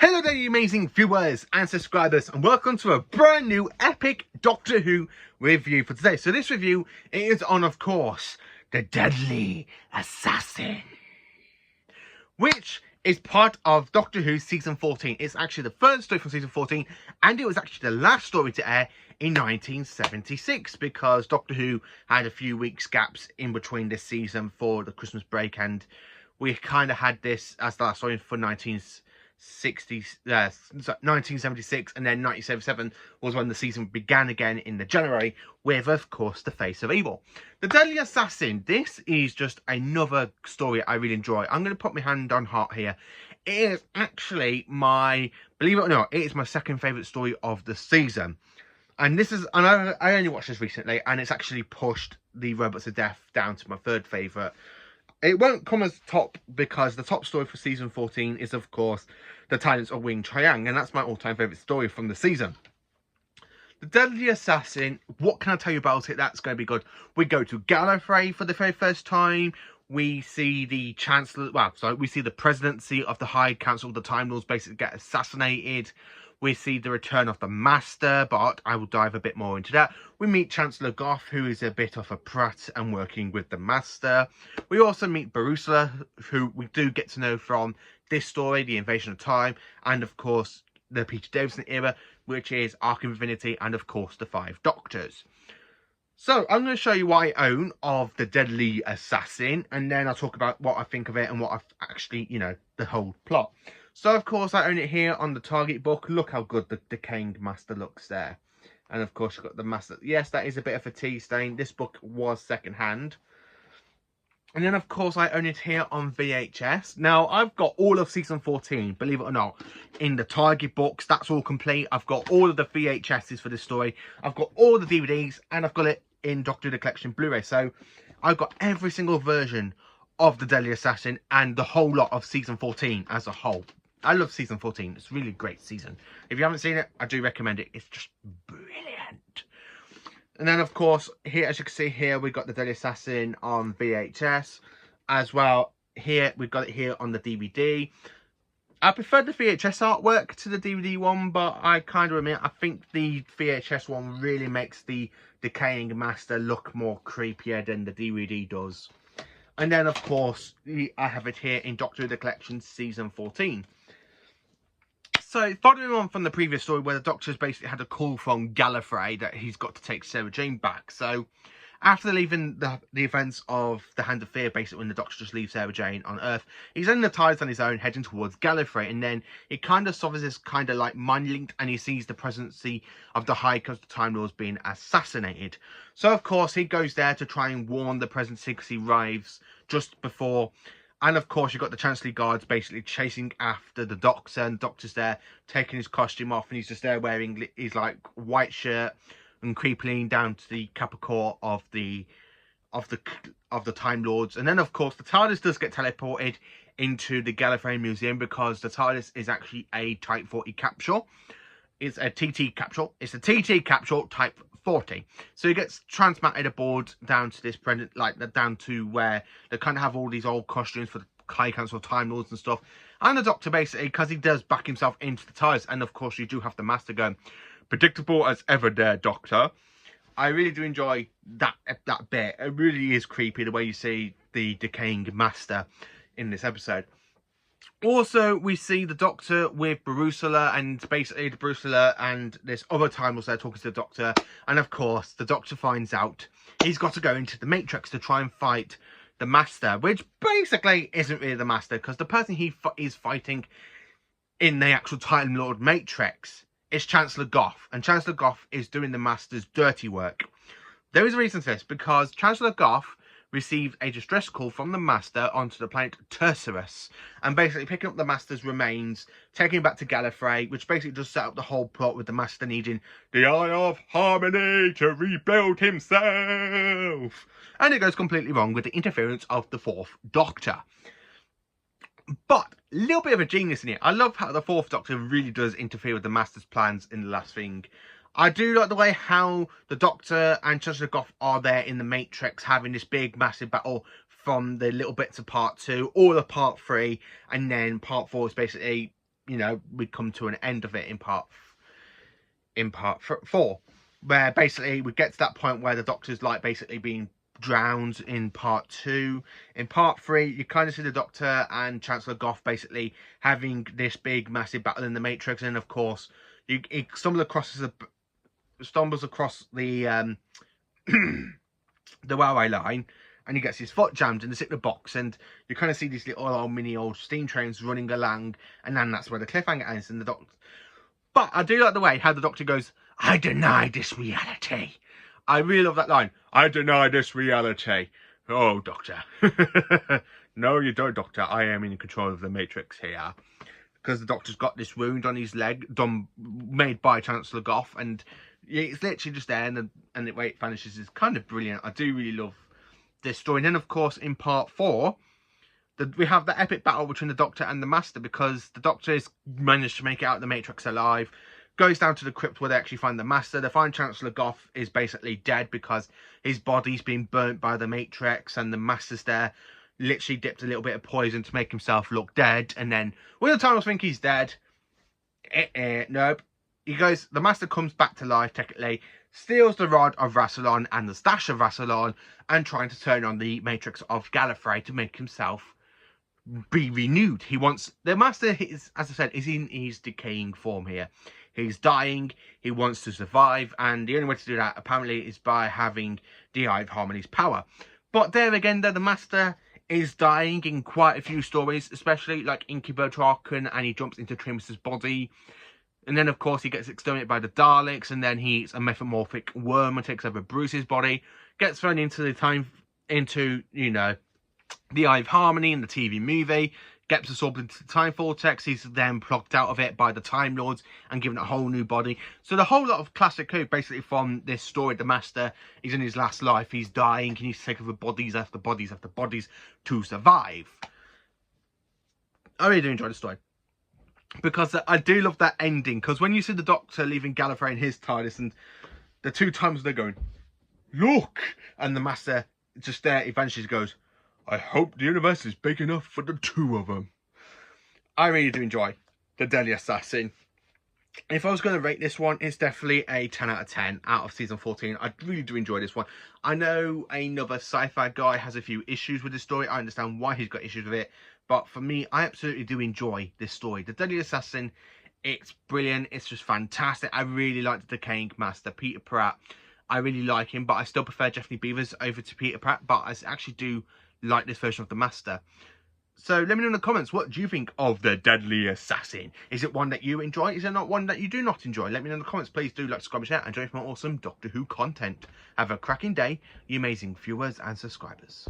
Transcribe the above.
Hello there, you amazing viewers and subscribers, and welcome to a brand new epic Doctor Who review for today. So this review is on, of course, The Deadly Assassin, which is part of Doctor Who Season 14. It's actually the third story from Season 14, and it was actually the last story to air in 1976, because Doctor Who had a few weeks gaps in between this season for the Christmas break, and we kind of had this as the last story for 1976, and then 1977 was when the season began again in the January with, of course, The Face of Evil. The Deadly Assassin, this is just another story I really enjoy. I'm going to put my hand on heart here. It is actually believe it or not, it is my second favourite story of the season. And this is, and I only watched this recently, and it's actually pushed the Robots of Death down to my third favourite. It won't come as top because the top story for season 14 is, of course, The Tidings of Wing Chiang, and that's my all-time favourite story from the season. The Deadly Assassin, what can I tell you about it? That's going to be good. We go to Gallifrey for the very first time. We see the Chancellor, we see the presidency of the High Council of the Time Lords basically get assassinated. We see the return of the Master, but I will dive a bit more into that. We meet Chancellor Goff, who is a bit of a prat and working with the Master. We also meet Barusula, who we do get to know from this story, The Invasion of Time, and of course the Peter Davison era, which is Arc of Infinity, and of course the Five Doctors. So I'm going to show you what I own of The Deadly Assassin, and then I'll talk about what I think of it and what I've actually, the whole plot. So, of course, I own it here on the Target book. Look how good the decaying Master looks there. And, of course, you've got the Master. Yes, that is a bit of a tea stain. This book was second-hand. And then, of course, I own it here on VHS. Now, I've got all of Season 14, believe it or not, in the Target books. That's all complete. I've got all of the VHSs for this story. I've got all the DVDs, and I've got it in Doctor Who The Collection Blu-ray. So, I've got every single version of The Deadly Assassin and the whole lot of Season 14 as a whole. I love Season 14. It's a really great season. If you haven't seen it, I do recommend it. It's just brilliant. And then, of course, here, as you can see here, we've got The Deadly Assassin on VHS. As well, here, we've got it here on the DVD. I prefer the VHS artwork to the DVD one, but I kind of admit, I think the VHS one really makes the decaying Master look more creepier than the DVD does. And then, of course, I have it here in Doctor Who The Collection Season 14. So, following on from the previous story where the Doctor's basically had a call from Gallifrey that he's got to take Sarah Jane back. So, after leaving the events of the Hand of Fear, basically when the Doctor just leaves Sarah Jane on Earth, he's in the TARDIS on his own, heading towards Gallifrey, and then he kind of suffers this kind of like mind link, and he sees the presidency of the High Council of the Time Lords being assassinated. So, of course, he goes there to try and warn the presidency because he arrives just before. And, of course, you've got the Chancellery Guards basically chasing after the Doctor. And the Doctor's there taking his costume off. And he's just there wearing his, like, white shirt and creeping down to the Capricorn of the Time Lords. And then, of course, the TARDIS does get teleported into the Gallifrey Museum because the TARDIS is actually a Type 40 capsule. It's a TT capsule. It's a TT capsule Type 40. So he gets transmitted aboard down to this down to where they kind of have all these old costumes for the High Council of Time Lords and stuff. And the Doctor basically, because he does back himself into the TARDIS, and of course you do have the Master going, predictable as ever there, Doctor. I really do enjoy that bit. It really is creepy the way you see the decaying Master in this episode. Also, we see the Doctor with Barusula, and basically the Barusula and this other Time Lord there talking to the Doctor. And of course, the Doctor finds out he's got to go into the Matrix to try and fight the Master, which basically isn't really the Master, because the person he is fighting in the actual Time Lord Matrix is Chancellor Goff, and Chancellor Goff is doing the Master's dirty work. There is a reason for this, because Chancellor Goff received a distress call from the Master onto the planet Tursurus, and basically picking up the Master's remains, taking him back to Gallifrey, which basically just set up the whole plot with the Master needing the Eye of Harmony to rebuild himself. And it goes completely wrong with the interference of the Fourth Doctor. But a little bit of a genius in it. I love how the Fourth Doctor really does interfere with the Master's plans in the last thing. I do like the way how the Doctor and Chancellor Goff are there in the Matrix, having this big, massive battle from the little bits of part 2, all of part 3, and then part 4 is basically you know, we come to an end of it in part 4, where basically we get to that point where the Doctor's like basically being drowned in part 2. In part 3, you kind of see the Doctor and Chancellor Goff basically having this big massive battle in the Matrix, and of course he stumbles across the the railway line, and he gets his foot jammed in the signal box, and you kind of see these little old steam trains running along, and then that's where the cliffhanger ends. And the Doctor, but I do like the way how the Doctor goes, "I deny this reality." I really love that line. "I deny this reality." Oh, Doctor. No, you don't, Doctor. I am in control of the Matrix here. Because the Doctor's got this wound on his leg made by Chancellor Goff, and it's literally just there, and the way it vanishes is kind of brilliant. I do really love this story. And then, of course, in part 4, we have the epic battle between the Doctor and the Master, because the Doctor has managed to make it out of the Matrix alive, goes down to the crypt where they actually find the Master. They find Chancellor Goff is basically dead because his body's been burnt by the Matrix, and the Master's there, literally dipped a little bit of poison to make himself look dead. And then when the Time think he's dead, nope. The Master comes back to life technically, steals the rod of Rassilon and the stash of Rassilon, and trying to turn on the Matrix of Gallifrey to make himself be renewed. The Master is, as I said, is in his decaying form here. He's dying, he wants to survive, and the only way to do that apparently is by having the Eye of Harmony's power. But there again, the Master is dying in quite a few stories, especially like Incubo Tarkin, and he jumps into Trimus's body. And then, of course, he gets exterminated by the Daleks, and then he eats a metamorphic worm and takes over Bruce's body, gets thrown into you know, the Eye of Harmony in the TV movie, gets absorbed into the time vortex. He's then plucked out of it by the Time Lords and given a whole new body. So the whole lot of classic code basically from this story. The Master is in his last life. He's dying. He needs to take over bodies after bodies after bodies to survive. I really do enjoy the story, because I do love that ending. Because when you see the Doctor leaving Gallifrey in his TARDIS, and the 2 times they're going, "Look," and the Master just there eventually goes, "I hope the universe is big enough for the 2 of them." I really do enjoy The Deadly Assassin. If I was going to rate this one, it's definitely a 10 out of 10 out of season 14. I really do enjoy this one. I know another sci-fi guy has a few issues with this story. I understand why he's got issues with it. But for me, I absolutely do enjoy this story. The Deadly Assassin, it's brilliant. It's just fantastic. I really like the Decaying Master, Peter Pratt. I really like him, but I still prefer Jeffrey Beavers over to Peter Pratt. But I actually do like this version of the Master. So let me know in the comments, what do you think of The Deadly Assassin? Is it one that you enjoy? Is it not one that you do not enjoy? Let me know in the comments. Please do like, subscribe, and share, and join for more awesome Doctor Who content. Have a cracking day, you amazing viewers and subscribers.